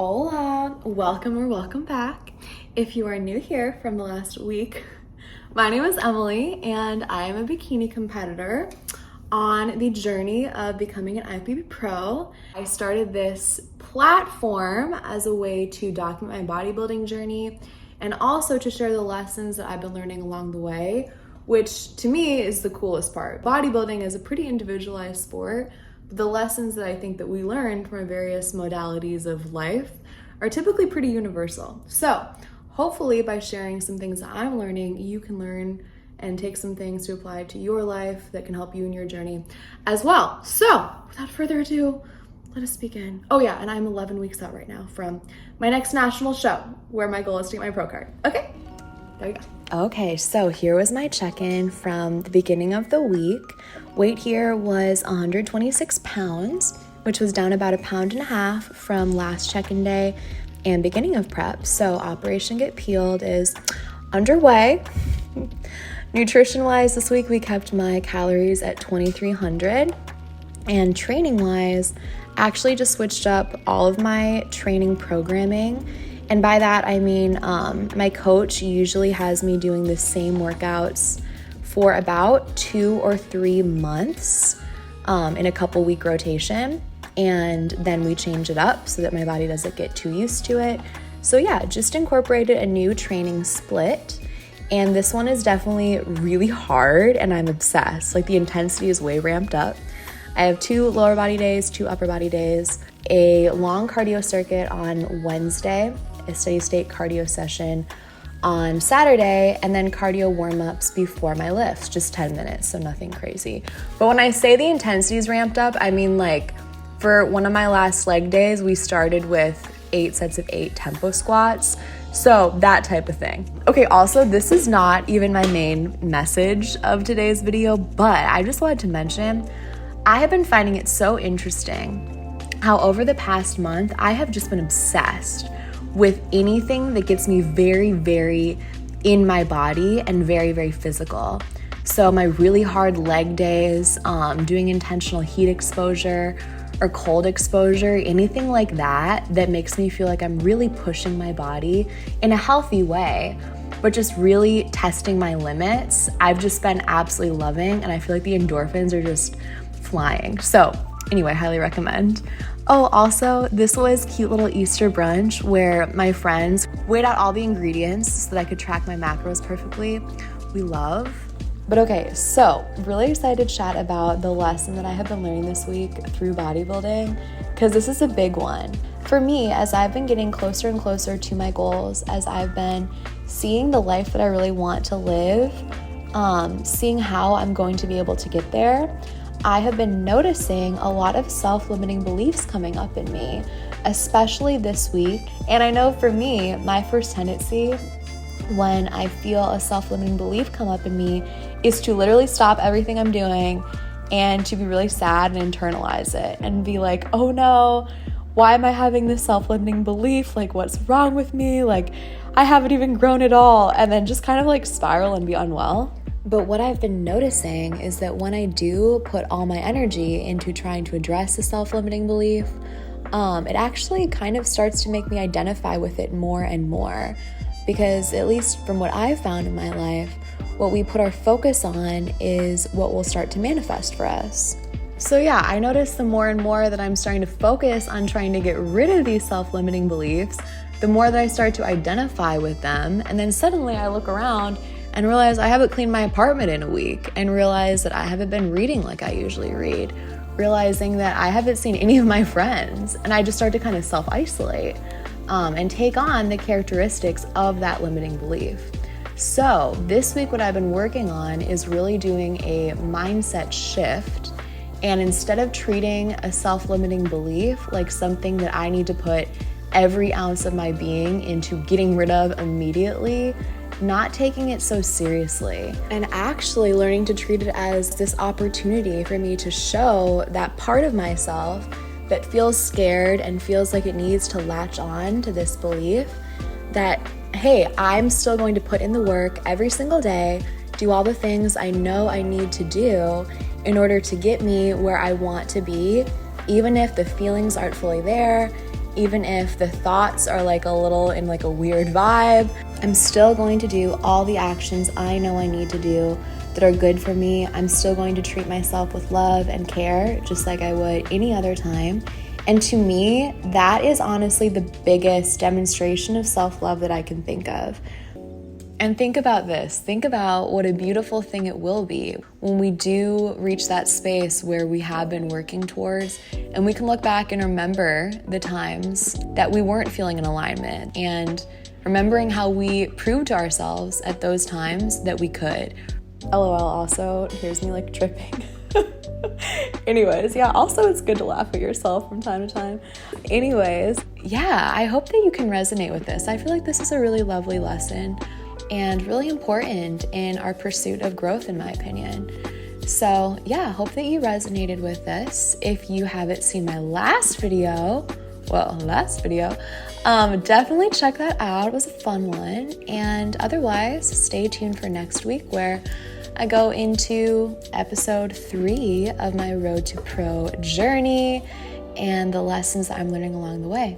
Hola, welcome or welcome back. If you are new here from the last week, my name is Emily and I am a bikini competitor on the journey of becoming an IFBB pro. I started this platform as a way to document my bodybuilding journey and also to share the lessons that I've been learning along the way, which to me is the coolest part. Bodybuilding is a pretty individualized sport. The lessons that I think that we learn from various modalities of life are typically pretty universal. So hopefully by sharing some things that I'm learning, you can learn and take some things to apply to your life that can help you in your journey as well. So without further ado, let us begin. Oh yeah, and I'm 11 weeks out right now from my next national show where my goal is to get my pro card. Okay, there you go. Okay, so here was my check-in from the beginning of the week. Weight here was 126 pounds, which was down about 1.5 pounds from last check-in day and beginning of prep. So Operation Get Peeled is underway. Nutrition-wise, this week we kept my calories at 2,300. And training-wise, actually just switched up all of my training programming. And by that, I mean my coach usually has me doing the same workouts for about 2 or 3 months in a couple week rotation. And then we change it up so that my body doesn't get too used to it. So yeah, just incorporated a new training split. And this one is definitely really hard and I'm obsessed. Like the intensity is way ramped up. I have 2 lower body days, 2 upper body days, a long cardio circuit on Wednesday, a steady state cardio session on Saturday, and then cardio warm-ups before my lifts, just 10 minutes, so nothing crazy. But when I say the intensity is ramped up, I mean like for one of my last leg days, we started with 8 sets of 8 tempo squats. So that type of thing. Okay, also this is not even my main message of today's video, but I just wanted to mention, I have been finding it so interesting how over the past month, I have just been obsessed with anything that gets me very, very in my body and very, very physical. So my really hard leg days, doing intentional heat exposure or cold exposure, anything like that makes me feel like I'm really pushing my body in a healthy way, but just really testing my limits. I've just been absolutely loving, and I feel like the endorphins are just flying. So anyway, highly recommend. Oh, also, this was cute little Easter brunch where my friends weighed out all the ingredients so that I could track my macros perfectly. We love. But okay, so really excited to chat about the lesson that I have been learning this week through bodybuilding, because this is a big one. For me, as I've been getting closer and closer to my goals, as I've been seeing the life that I really want to live, seeing how I'm going to be able to get there, I have been noticing a lot of self-limiting beliefs coming up in me, especially this week. And I know for me, my first tendency when I feel a self-limiting belief come up in me is to literally stop everything I'm doing and to be really sad and internalize it and be like, oh no, why am I having this self-limiting belief? Like, what's wrong with me? Like, I haven't even grown at all. And then just kind of like spiral and be unwell. But what I've been noticing is that when I do put all my energy into trying to address the self-limiting belief, it actually kind of starts to make me identify with it more and more. Because at least from what I've found in my life, what we put our focus on is what will start to manifest for us. So yeah, I notice the more and more that I'm starting to focus on trying to get rid of these self-limiting beliefs, the more that I start to identify with them. And then suddenly I look around and realize I haven't cleaned my apartment in a week, and realize that I haven't been reading like I usually read, realizing that I haven't seen any of my friends, and I just start to kind of self-isolate and take on the characteristics of that limiting belief. So this week what I've been working on is really doing a mindset shift, and instead of treating a self-limiting belief like something that I need to put every ounce of my being into getting rid of immediately, not taking it so seriously and actually learning to treat it as this opportunity for me to show that part of myself that feels scared and feels like it needs to latch on to this belief that, hey, I'm still going to put in the work every single day, do all the things I know I need to do in order to get me where I want to be, even if the feelings aren't fully there, even if the thoughts are like a little in like a weird vibe, I'm still going to do all the actions I know I need to do that are good for me. I'm still going to treat myself with love and care, just like I would any other time. And to me, that is honestly the biggest demonstration of self-love that I can think of. And think about this. Think about what a beautiful thing it will be when we do reach that space where we have been working towards, and we can look back and remember the times that we weren't feeling in alignment, and remembering how we proved to ourselves at those times that we could. LOL, also, here's me like tripping. Anyways, yeah, also it's good to laugh at yourself from time to time. Anyways, yeah, I hope that you can resonate with this. I feel like this is a really lovely lesson and really important in our pursuit of growth, in my opinion. So yeah, I hope that you resonated with this. If you haven't seen my last video, definitely check that out. It was a fun one. And otherwise, stay tuned for next week, where I go into episode 3 of my Road to Pro journey and the lessons that I'm learning along the way.